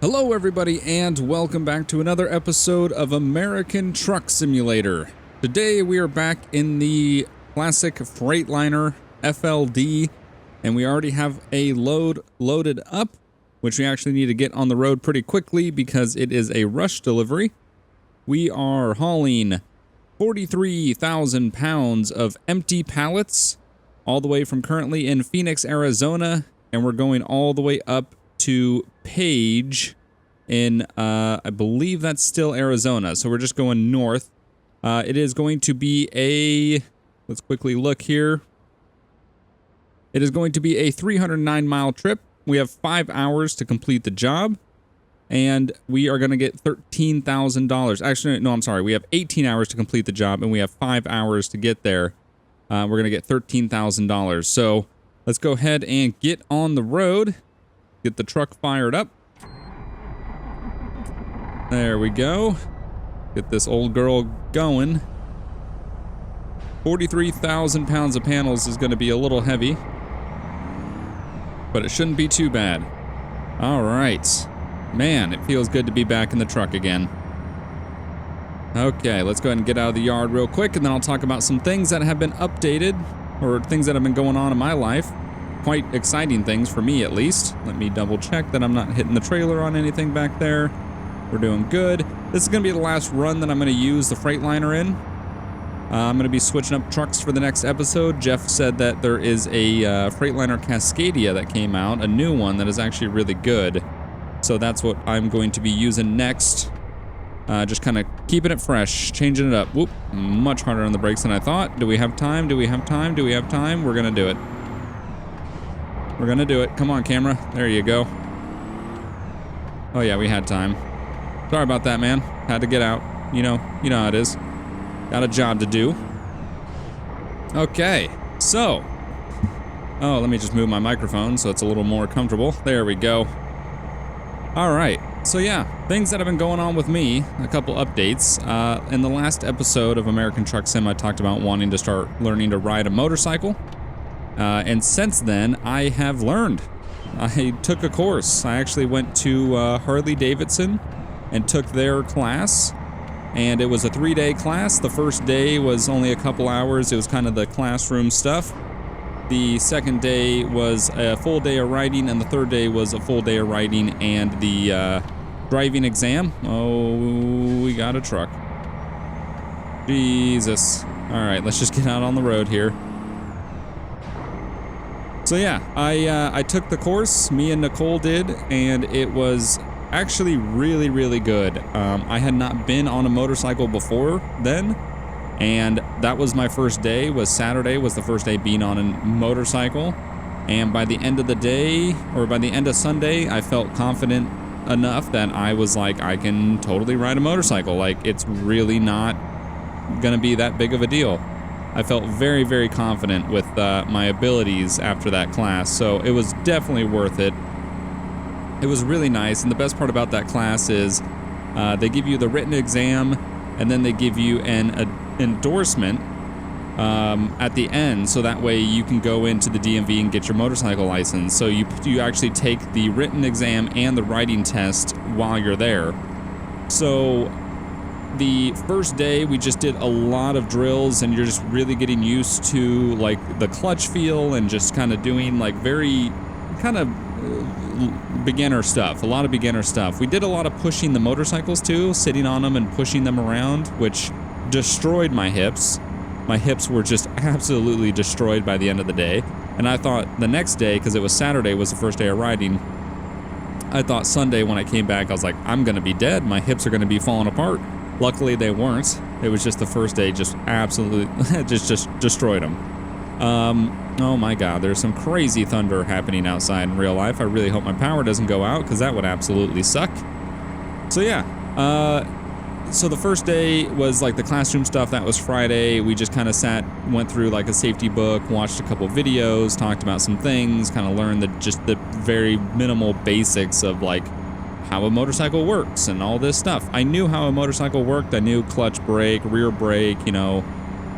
Hello everybody and welcome back to another episode of American Truck Simulator. Today we are back in the classic Freightliner FLD and we already have a load loaded up, which we actually need to get on the road pretty quickly because it is a rush delivery. We are hauling 43,000 pounds of empty pallets all the way from currently in Phoenix, Arizona, and we're going all the way up to Page in, I believe that's still Arizona. So we're just going north. It is going to be a, let's quickly look here. It is going to be a 309-mile trip. We have 5 hours to complete the job, and we are going to get $13,000. Actually, no, I'm sorry. We have 18 hours to complete the job, and we have 5 hours to get there. We're going to get $13,000. So let's go ahead and get on the road. Get the truck fired up. There we go. Get this old girl going. 43,000 pounds of panels is going to be a little heavy, but it shouldn't be too bad. All right. Man, it feels good to be back in the truck again. Okay, let's go ahead and get out of the yard real quick, and then I'll talk about some things that have been updated, or things that have been going on in my life. Quite exciting things for me, at least. Let me double check that I'm not hitting the trailer on anything back there. We're doing good. This is going to be the last run that I'm going to use the Freightliner in. I'm going to be switching up trucks for the next episode. Jeff said that there is a Freightliner Cascadia that came out, a new one that is actually really good. So that's what I'm going to be using next. Just kind of keeping it fresh, changing it up. Whoop, much harder on the brakes than I thought. Do we have time? Do we have time? Do we have time? We're going to do it. We're gonna do it. Come on, camera. There you go. Oh yeah, we had time. Sorry about that, man. Had to get out. You know how it is. Got a job to do. Okay, so. Oh, let me just move my microphone so it's a little more comfortable. There we go. All right. So yeah, things that have been going on with me. A couple updates. In the last episode of American Truck Sim, I talked about wanting to start learning to ride a motorcycle. And since then, I have learned. I took a course. I actually went to Harley-Davidson and took their class. And it was a 3-day class. The first day was only a couple hours. It was kind of the classroom stuff. The second day was a full day of riding, and the third day was a full day of riding and the driving exam. Oh, we got a truck. Jesus. All right, let's just get out on the road here. So yeah, I took the course, me and Nicole did, and it was actually really, really good. I had not been on a motorcycle before then, and that was my first day. Saturday was the first day being on a motorcycle, and by the end of the day, or by the end of Sunday, I felt confident enough that I was like, I can totally ride a motorcycle. Like, it's really not gonna be that big of a deal. I felt very, very confident with my abilities after that class, so it was definitely worth it. It was really nice, and the best part about that class is they give you the written exam, and then they give you an endorsement at the end, so that way you can go into the DMV and get your motorcycle license. So you actually take the written exam and the writing test while you're there. So the first day we just did a lot of drills, and you're just really getting used to like the clutch feel and just kind of doing like very kind of beginner stuff, a lot of beginner stuff. We did a lot of pushing the motorcycles too, sitting on them and pushing them around, which destroyed my hips. My hips were just absolutely destroyed by the end of the day. And I thought the next day, because it was Saturday, was the first day of riding, I thought Sunday when I came back, I was like, I'm gonna be dead. My hips are gonna be falling apart. Luckily, they weren't. It was just the first day, just absolutely, just destroyed them. Oh my God, there's some crazy thunder happening outside in real life. I really hope my power doesn't go out, because that would absolutely suck. So yeah, so the first day was like the classroom stuff. That was Friday. We just kind of went through like a safety book, watched a couple videos, talked about some things, kind of learned just the very minimal basics of like how a motorcycle works and all this stuff. I knew how a motorcycle worked. I knew clutch, brake, rear brake, you know,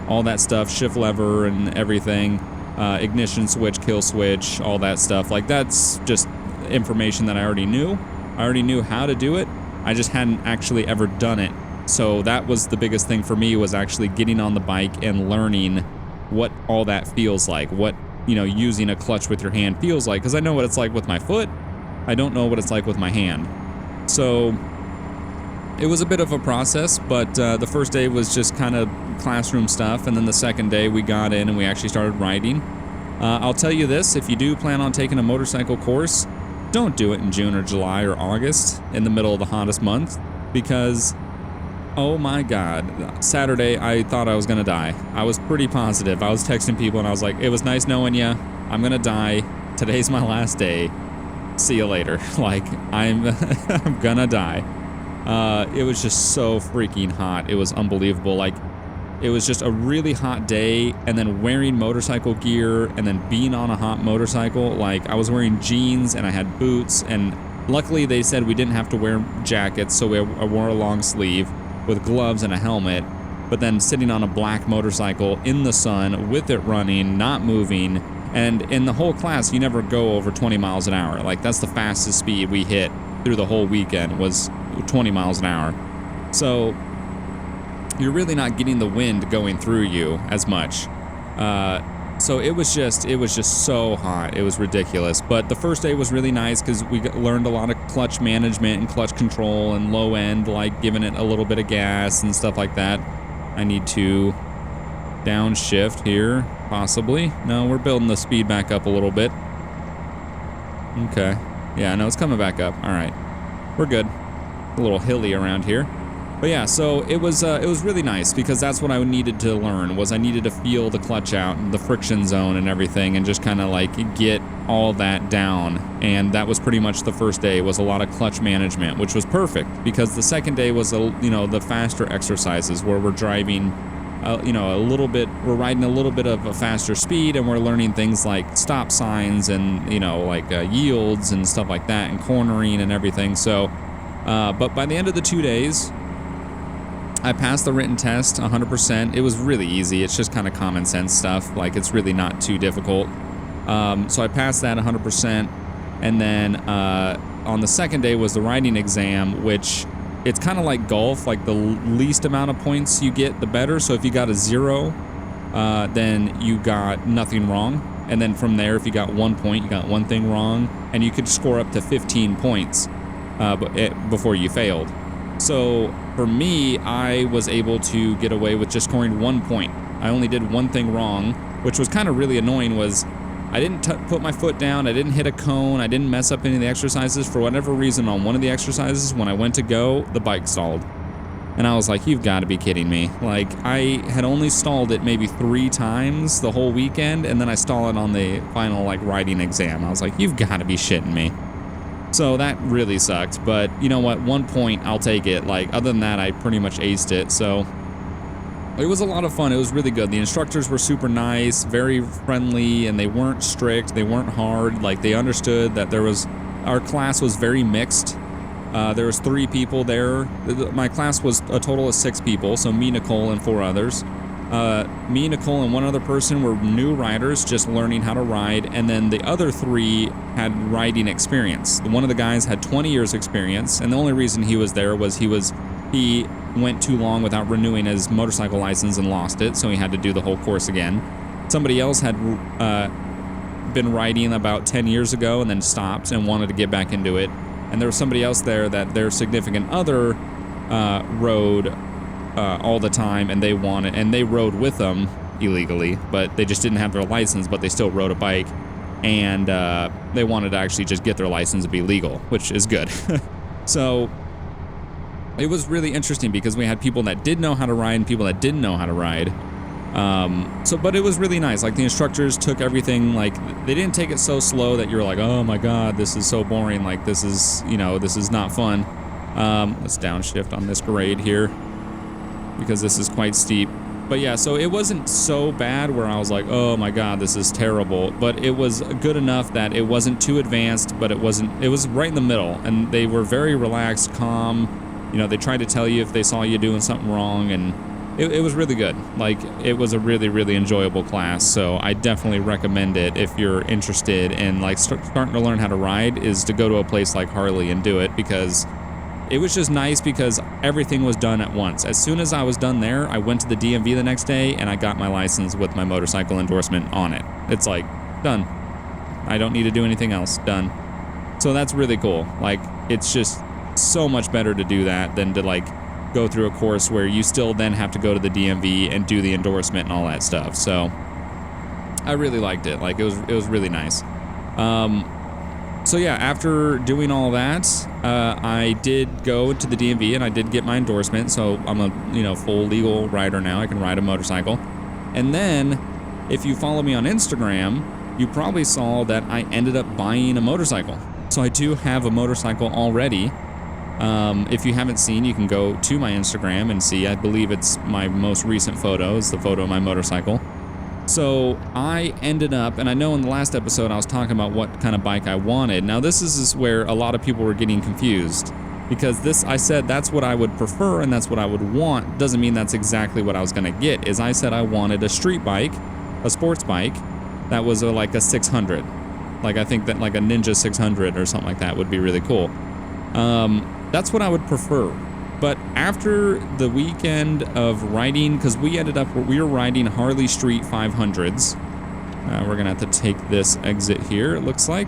all that stuff, shift lever and everything, ignition switch, kill switch, all that stuff. Like, that's just information that I already knew. I already knew how to do it. I just hadn't actually ever done it. So that was the biggest thing for me, was actually getting on the bike and learning what all that feels like, what, you know, using a clutch with your hand feels like, because I know what it's like with my foot. I don't know what it's like with my hand. So it was a bit of a process, but the first day was just kind of classroom stuff, and then the second day we got in and we actually started riding. I'll tell you this, if you do plan on taking a motorcycle course, don't do it in June or July or August in the middle of the hottest month, because oh my God, Saturday I thought I was gonna die. I was pretty positive. I was texting people and I was like, it was nice knowing you. I'm gonna die. Today's my last day. See you later. Like, I'm gonna die. It was just so freaking hot. It was unbelievable. Like, it was just a really hot day, and then wearing motorcycle gear and then being on a hot motorcycle. Like, I was wearing jeans and I had boots, and luckily they said we didn't have to wear jackets, so I wore a long sleeve with gloves and a helmet. But then sitting on a black motorcycle in the sun with it running, not moving, and in the whole class you never go over 20 miles an hour. Like, that's the fastest speed we hit through the whole weekend, was 20 miles an hour. So you're really not getting the wind going through you as much. So it was just so hot. It was ridiculous. But the first day was really nice because we learned a lot of clutch management and clutch control and low end, like giving it a little bit of gas and stuff like that. I need to downshift here, possibly. No, we're building the speed back up a little bit. Okay. Yeah, no, it's coming back up. All right. We're good. A little hilly around here. But yeah, so it was really nice, because that's what I needed to learn, was I needed to feel the clutch out and the friction zone and everything, and just kind of like get all that down. And that was pretty much the first day, was a lot of clutch management, which was perfect, because the second day was the faster exercises where we're driving a little bit, we're riding a little bit of a faster speed, and we're learning things like stop signs and yields and stuff like that, and cornering and everything. So but by the end of the 2 days, I passed the written test 100%. It was really easy. It's just kind of common sense stuff. Like, it's really not too difficult. So I passed that 100%. And then on the second day was the writing exam, which it's kind of like golf. Like, the least amount of points you get, the better. So if you got a 0, then you got nothing wrong. And then from there, if you got 1 point, you got one thing wrong. And you could score up to 15 points before you failed. So for me, I was able to get away with just scoring 1 point. I only did one thing wrong, which was kind of really annoying, was I didn't put my foot down, I didn't hit a cone, I didn't mess up any of the exercises. For whatever reason, on one of the exercises, when I went to go, the bike stalled. And I was like, you've got to be kidding me. Like, I had only stalled it maybe 3 times the whole weekend, and then I stalled it on the final, writing exam. I was like, you've got to be shitting me. So that really sucked, but you know what? 1 point, I'll take it. Like, other than that, I pretty much aced it. So it was a lot of fun. It was really good. The instructors were super nice, very friendly, and they weren't strict. They weren't hard. Like, they understood that our class was very mixed. There was 3 people there. My class was a total of 6 people. So me, Nicole, and 4 others. Me, Nicole, and one other person were new riders, just learning how to ride, and then the other 3 had riding experience. One of the guys had 20 years experience, and the only reason he was there was he went too long without renewing his motorcycle license and lost it, so he had to do the whole course again. Somebody else had been riding about 10 years ago and then stopped and wanted to get back into it, and there was somebody else there that their significant other rode all the time, and they rode with them illegally, but they just didn't have their license, but they still rode a bike, and they wanted to actually just get their license and be legal, which is good. So it was really interesting because we had people that did know how to ride and people that didn't know how to ride. But it was really nice. Like, the instructors took everything, like, they didn't take it so slow that you're like, oh my God, this is so boring. Like, this is not fun. Let's downshift on this grade here, because this is quite steep. But yeah, so it wasn't so bad where I was like, oh my God, this is terrible. But it was good enough that it wasn't too advanced, but it was right in the middle. And they were very relaxed, calm. They tried to tell you if they saw you doing something wrong. And it was really good. Like, it was a really, really enjoyable class. So I definitely recommend it if you're interested in like starting to learn how to ride, is to go to a place like Harley and do it, because it was just nice because everything was done at once. As soon as I was done there, I went to the DMV the next day and I got my license with my motorcycle endorsement on it. It's like, done. I don't need to do anything else. Done. So that's really cool. Like, it's just so much better to do that than to like go through a course where you still then have to go to the DMV and do the endorsement and all that stuff. So I really liked it. Like, it was really nice. So yeah, after doing all that, I did go to the DMV and I did get my endorsement. So I'm a full legal rider now. I can ride a motorcycle. And then if you follow me on Instagram, you probably saw that I ended up buying a motorcycle. So I do have a motorcycle already. If you haven't seen, you can go to my Instagram and see. I believe it's my most recent photo. It's the photo of my motorcycle. So I ended up, and I know in the last episode I was talking about what kind of bike I wanted. Now this is where a lot of people were getting confused, because I said that's what I would prefer and that's what I would want. Doesn't mean that's exactly what I was going to get. Is I said I wanted a street bike, a sports bike that was like a 600. Like, I think that like a Ninja 600 or something like that would be really cool. That's what I would prefer. But after the weekend of riding, because we were riding Harley Street 500s. We're going to have to take this exit here, it looks like.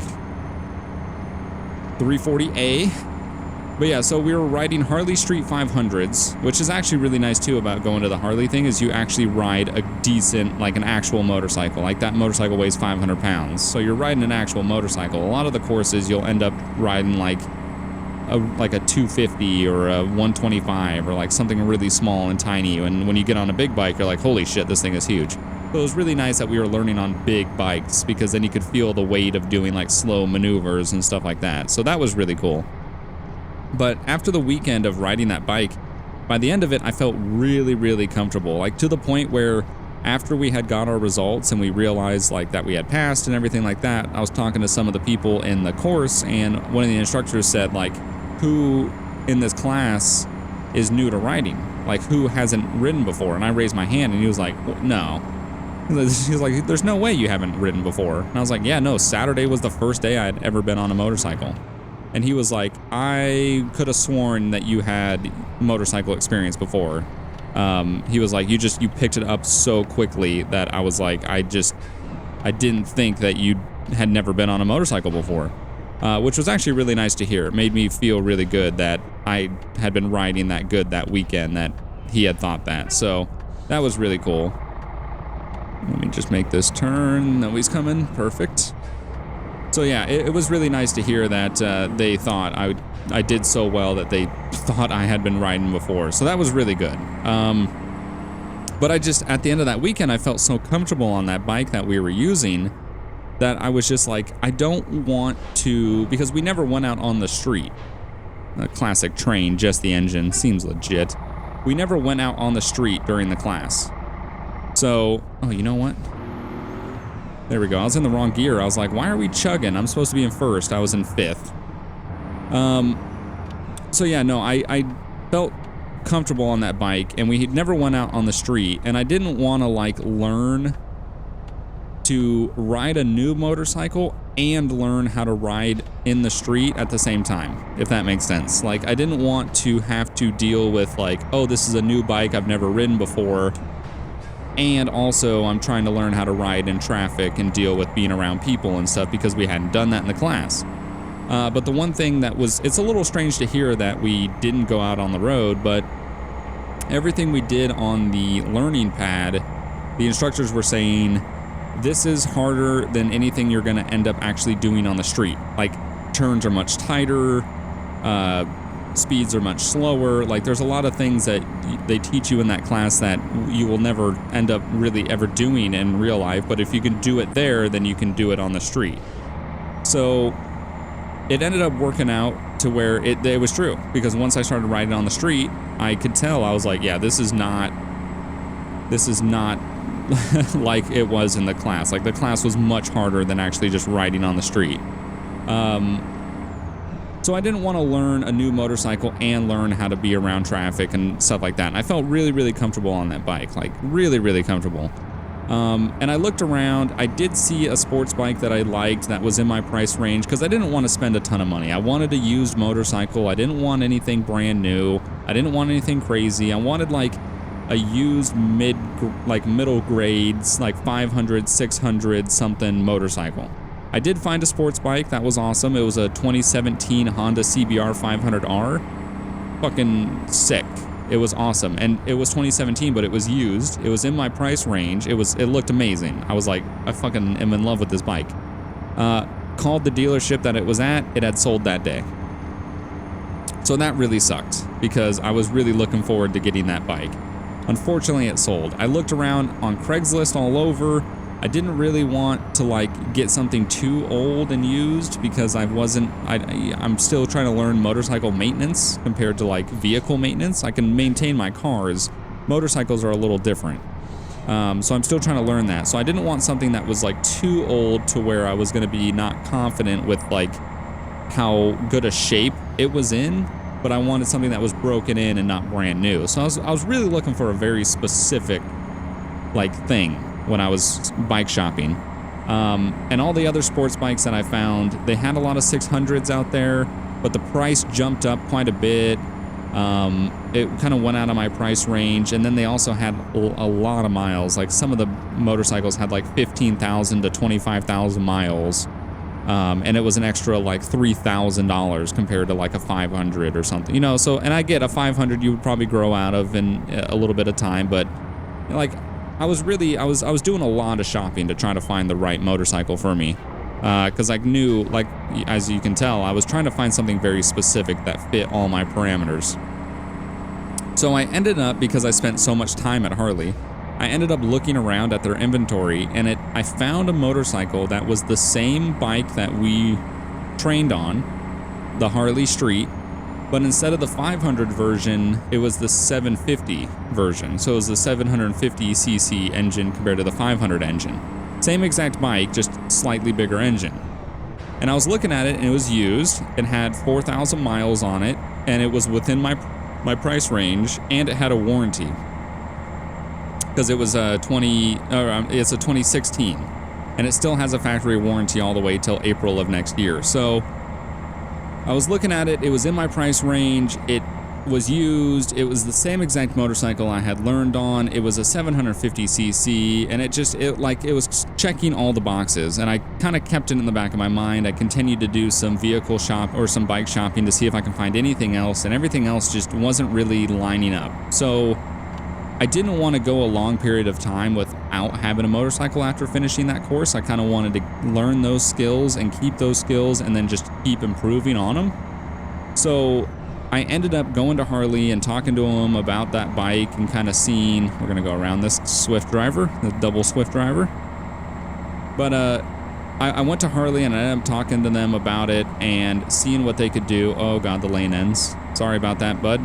340A. But yeah, so we were riding Harley Street 500s, which is actually really nice too about going to the Harley thing, is you actually ride a decent, like an actual motorcycle. Like, that motorcycle weighs 500 pounds. So you're riding an actual motorcycle. A lot of the courses you'll end up riding like a 250 or a 125 or like something really small and tiny. And when you get on a big bike, you're like, holy shit, this thing is huge. So it was really nice that we were learning on big bikes, because then you could feel the weight of doing like slow maneuvers and stuff like that. So that was really cool. But after the weekend of riding that bike, by the end of it, I felt really, really comfortable. Like, to the point where after we had got our results and we realized like that we had passed and everything like that, I was talking to some of the people in the course, and one of the instructors said, like, who in this class is new to riding? Like, who hasn't ridden before? And I raised my hand and he was like, no. He was like, there's no way you haven't ridden before. And I was like, yeah, no, Saturday was the first day I had ever been on a motorcycle. And he was like, I could have sworn that you had motorcycle experience before. He was like, you picked it up so quickly that I was like, I didn't think that you had never been on a motorcycle before. Which was actually really nice to hear. It made me feel really good that I had been riding that good that weekend, that he had thought that. So that was really cool. Let me just make this turn. Nobody's coming. Perfect. So yeah, it was really nice to hear that they thought I did so well that they thought I had been riding before. So that was really good. But at the end of that weekend, I felt so comfortable on that bike that we were using that I was just like, I don't want to, because we never went out on the street. A classic train, just the engine, seems legit. We never went out on the street during the class. So, oh, you know what? There we go. I was in the wrong gear. I was like, why are we chugging? I'm supposed to be in first. I was in fifth. So yeah, no, I felt comfortable on that bike, and we never went out on the street, and I didn't want to like learn to ride a new motorcycle and learn how to ride in the street at the same time, if that makes sense. Like, I didn't want to have to deal with like, oh, this is a new bike I've never ridden before, and also I'm trying to learn how to ride in traffic and deal with being around people and stuff, because we hadn't done that in the class. But the one thing that it's a little strange to hear that we didn't go out on the road, but everything we did on the learning pad, the instructors were saying, this is harder than anything you're going to end up actually doing on the street. Like, turns are much tighter, speeds are much slower. Like, there's a lot of things that they teach you in that class that you will never end up really ever doing in real life. But if you can do it there, then you can do it on the street. So it ended up working out to where it was true. Because once I started riding on the street, I could tell, I was like, yeah, this is not like it was in the class. Like, the class was much harder than actually just riding on the street. So I didn't want to learn a new motorcycle and learn how to be around traffic and stuff like that. And I felt really, really comfortable on that bike, like really, really comfortable. And I looked around. I did see a sports bike that I liked that was in my price range because I didn't want to spend a ton of money. I wanted a used motorcycle. I didn't want anything brand new. I didn't want anything crazy. I wanted like a used middle grades, like 500, 600 something motorcycle. I did find a sports bike that was awesome. It was a 2017 Honda CBR 500R. Fucking sick. It was awesome. And it was 2017, but it was used. It was in my price range. It looked amazing. I was like, I fucking am in love with this bike. Called the dealership that it was at. It had sold that day. So that really sucked because I was really looking forward to getting that bike. Unfortunately, it sold. I looked around on Craigslist all over. I didn't really want to like get something too old and used because I'm still trying to learn motorcycle maintenance compared to like vehicle maintenance. I can maintain my cars. Motorcycles are a little different. So I'm still trying to learn that. So I didn't want something that was like too old to where I was going to be not confident with like how good a shape it was in, but I wanted something that was broken in and not brand new. So I was really looking for a very specific like thing when I was bike shopping. And all the other sports bikes that I found, they had a lot of 600s out there, but the price jumped up quite a bit. It kind of went out of my price range, and then they also had a lot of miles. Like some of the motorcycles had like 15,000 to 25,000 miles. And it was an extra like $3,000 compared to like a 500 or something, you know. So, and I get a 500 you would probably grow out of in a little bit of time, but like I was doing a lot of shopping to try to find the right motorcycle for me, because I knew, like as you can tell, I was trying to find something very specific that fit all my parameters. So I ended up, because I spent so much time at Harley, I ended up looking around at their inventory, and I found a motorcycle that was the same bike that we trained on, the Harley Street, but instead of the 500 version, it was the 750 version. So it was the 750cc engine compared to the 500 engine. Same exact bike, just slightly bigger engine. And I was looking at it, and it was used. It had 4,000 miles on it, and it was within my price range, and it had a warranty. Because it was it's a 2016, and it still has a factory warranty all the way till April of next year. So I was looking at it, it was in my price range, it was used, it was the same exact motorcycle I had learned on, it was a 750cc, and it was checking all the boxes, and I kind of kept it in the back of my mind. I continued to do some vehicle shop or some bike shopping to see if I can find anything else, and everything else just wasn't really lining up. So I didn't want to go a long period of time without having a motorcycle after finishing that course. I kind of wanted to learn those skills and keep those skills and then just keep improving on them. So I ended up going to Harley and talking to them about that bike and kind of seeing, we're going to go around this Swift Driver, the double Swift Driver. But I went to Harley and I ended up talking to them about it and seeing what they could do. Oh God, the lane ends. Sorry about that, bud.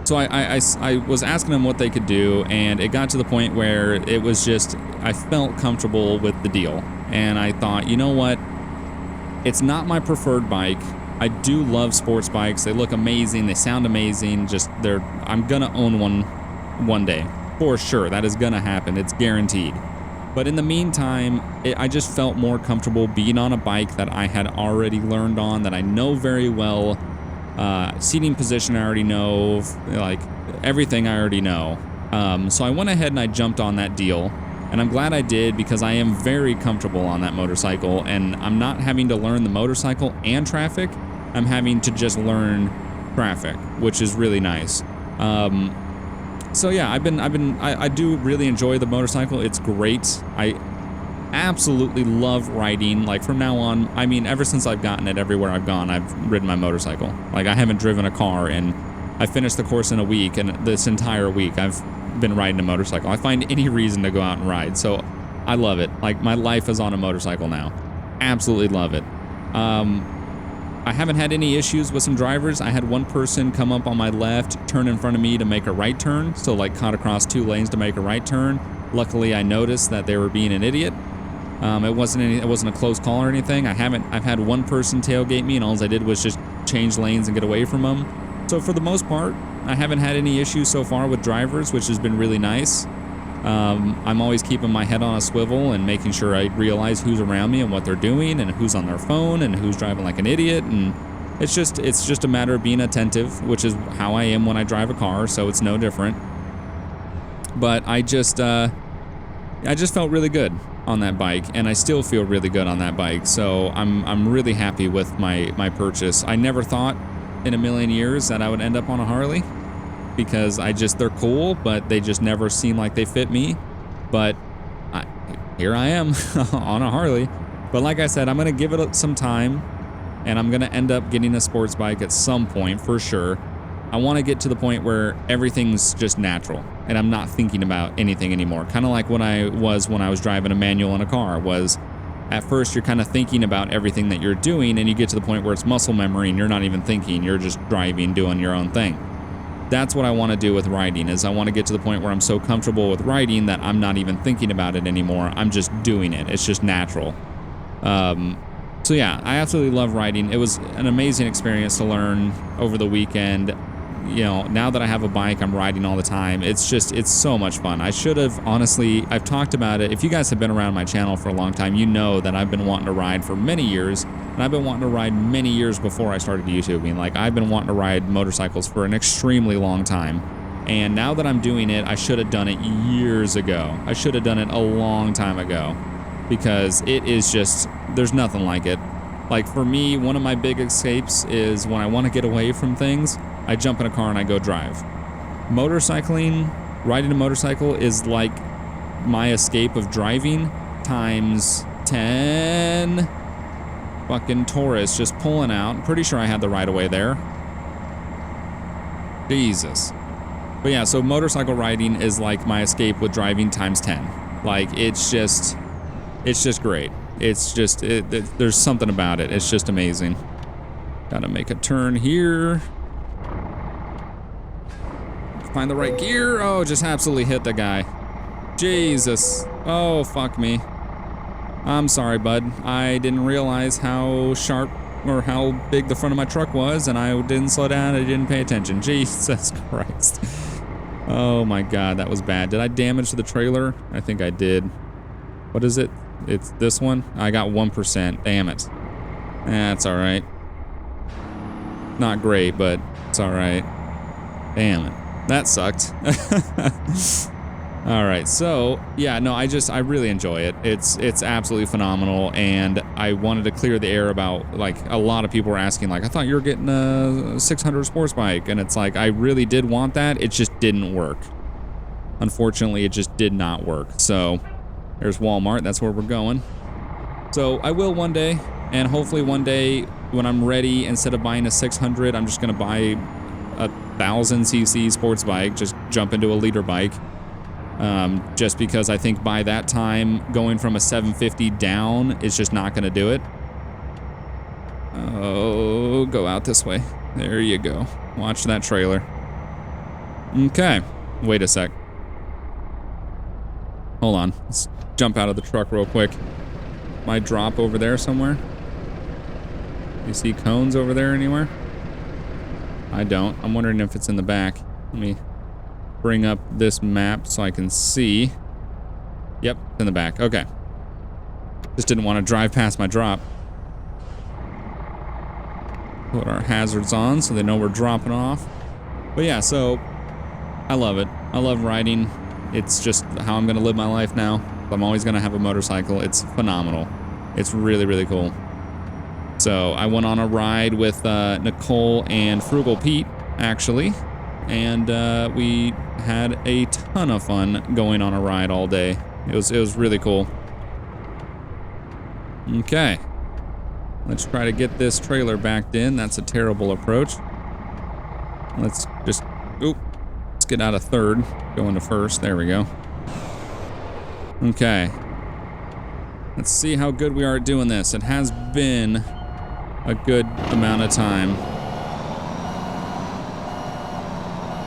So I was asking them what they could do, and it got to the point where it was just, I felt comfortable with the deal. And I thought, you know what? It's not my preferred bike. I do love sports bikes. They look amazing. They sound amazing. I'm going to own one day. For sure. That is going to happen. It's guaranteed. But in the meantime, I just felt more comfortable being on a bike that I had already learned on, that I know very well. Seating position I already know, like everything I already know. So I went ahead and I jumped on that deal, and I'm glad I did because I am very comfortable on that motorcycle, and I'm not having to learn the motorcycle and traffic. I'm having to just learn traffic, which is really nice. So yeah, I do really enjoy the motorcycle. It's great. I absolutely love riding. Like from now on, I mean, ever since I've gotten it, everywhere I've gone, I've ridden my motorcycle. Like I haven't driven a car, and I finished the course in a week, and this entire week I've been riding a motorcycle. I find any reason to go out and ride, so I love it. Like my life is on a motorcycle now. Absolutely love it. I haven't had any issues with some drivers. I had one person come up on my left, turn in front of me to make a right turn, so like cut across two lanes to make a right turn. Luckily, I noticed that they were being an idiot. It wasn't a close call or anything. I've had one person tailgate me, and all I did was just change lanes and get away from them. So for the most part, I haven't had any issues so far with drivers, which has been really nice. I'm always keeping my head on a swivel and making sure I realize who's around me and what they're doing and who's on their phone and who's driving like an idiot. And it's just a matter of being attentive, which is how I am when I drive a car, so it's no different. But I just felt really good on that bike, and I still feel really good on that bike. So I'm really happy with my purchase. I never thought in a million years that I would end up on a Harley, because they're cool, but they just never seem like they fit me. But here I am on a Harley. But like I said, I'm gonna give it some time, and I'm gonna end up getting a sports bike at some point for sure. I want to get to the point where everything's just natural and I'm not thinking about anything anymore. Kind of like when I was driving a manual in a car. Was at first you're kind of thinking about everything that you're doing, and you get to the point where it's muscle memory and you're not even thinking, you're just driving, doing your own thing. That's what I want to do with riding, is I want to get to the point where I'm so comfortable with riding that I'm not even thinking about it anymore. I'm just doing it. It's just natural. So yeah, I absolutely love riding. It was an amazing experience to learn over the weekend. You know, now that I have a bike, I'm riding all the time. It's so much fun. I should have, honestly, I've talked about it. If you guys have been around my channel for a long time, you know that I've been wanting to ride for many years, and I've been wanting to ride many years before I started YouTubing. Like, I've been wanting to ride motorcycles for an extremely long time. And now that I'm doing it, I should have done it years ago. I should have done it a long time ago, because it is just, there's nothing like it. Like, for me, one of my big escapes is when I want to get away from things, I jump in a car and I go drive. Riding a motorcycle is like my escape of driving times 10. Fucking Taurus just pulling out. I'm pretty sure I had the right of way there. Jesus. But yeah, so motorcycle riding is like my escape with driving times 10. Like, it's just great. It's just, there's something about it. It's just amazing. Gotta make a turn here. Find the right gear. Oh, just absolutely hit the guy. Jesus. Oh, fuck me. I'm sorry, bud. I didn't realize how sharp or how big the front of my truck was, and I didn't slow down. I didn't pay attention. Jesus Christ. Oh my God, that was bad. Did I damage the trailer? I think I did. What is it? It's this one? I got 1%. Damn it. That's all right. Not great, but it's all right. Damn it. That sucked. All right, so yeah, no, I really enjoy it. It's absolutely phenomenal, and I wanted to clear the air about, like, a lot of people were asking, like, I thought you were getting a 600 sports bike, and it's like, I really did want that. It just didn't work. Unfortunately, it just did not work. So there's Walmart. That's where we're going. So I will one day, and hopefully one day when I'm ready, instead of buying a 600, I'm just gonna buy a 1000cc sports bike, just jump into a liter bike, just because I think by that time going from a 750 down is just not going to do it. Oh, go out this way. There you go. Watch that trailer. Okay, wait a sec. Hold on, let's jump out of the truck real quick. Might drop over there somewhere. You see cones over there anywhere? I don't. I'm wondering if it's in the back. Let me bring up this map so I can see. Yep, it's in the back. Okay. Just didn't want to drive past my drop. Put our hazards on so they know we're dropping off. But yeah, so I love it. I love riding. It's just how I'm going to live my life now. I'm always going to have a motorcycle. It's phenomenal. It's really, really cool. So I went on a ride with Nicole and Frugal Pete, actually, and we had a ton of fun going on a ride all day. It was really cool. Okay, let's try to get this trailer backed in. That's a terrible approach. Let's get out of third, go into first. There we go. Okay, let's see how good we are at doing this. It has been a good amount of time.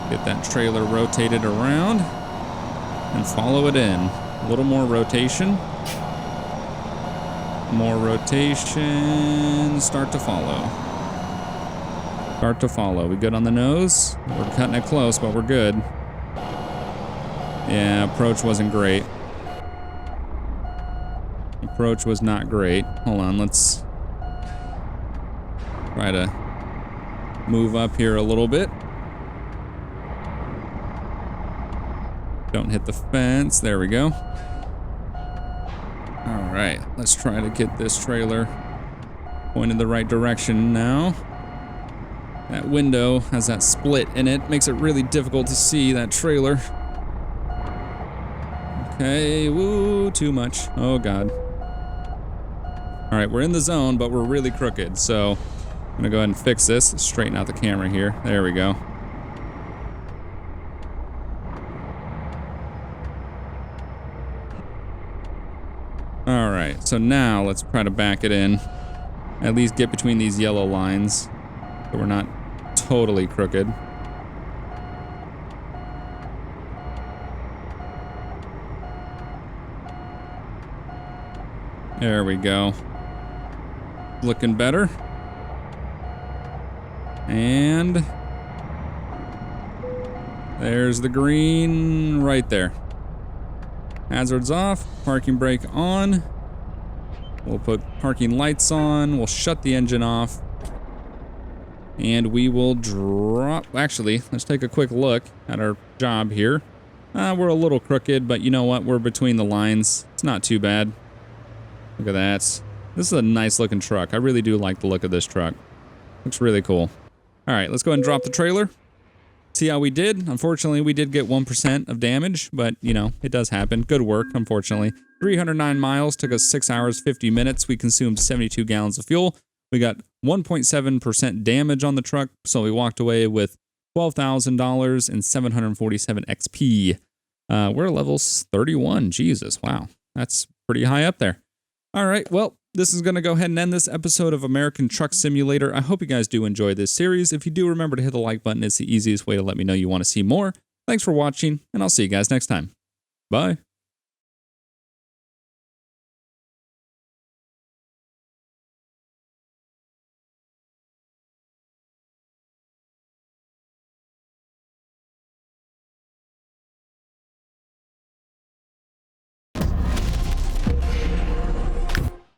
Get that trailer rotated around and follow it in. A little more rotation. More rotation. Start to follow. Start to follow. We good on the nose? We're cutting it close, but we're good. Yeah, approach wasn't great. Approach was not great. Hold on, let's try to move up here a little bit. Don't hit the fence. There we go. All right, let's try to get this trailer pointed the right direction now. That window has that split in it. Makes it really difficult to see that trailer. Okay, woo, too much. Oh, God. All right, we're in the zone, but we're really crooked, so I'm gonna go ahead and fix this. Straighten out the camera here. There we go. All right, so now let's try to back it in. At least get between these yellow lines so we're not totally crooked. There we go. Looking better. And there's the green right there. Hazards off, parking brake on. We'll put parking lights on. We'll shut the engine off. And we will drop... Actually, let's take a quick look at our job here. We're a little crooked, but you know what? We're between the lines. It's not too bad. Look at that. This is a nice looking truck. I really do like the look of this truck. Looks really cool. All right, let's go ahead and drop the trailer. See how we did. Unfortunately, we did get 1% of damage, but, you know, it does happen. Good work, unfortunately. 309 miles, took us 6 hours, 50 minutes. We consumed 72 gallons of fuel. We got 1.7% damage on the truck, so we walked away with $12,000 and 747 XP. We're level 31. Jesus, wow. That's pretty high up there. All right, well, this is going to go ahead and end this episode of American Truck Simulator. I hope you guys do enjoy this series. If you do, remember to hit the like button. It's the easiest way to let me know you want to see more. Thanks for watching, and I'll see you guys next time. Bye.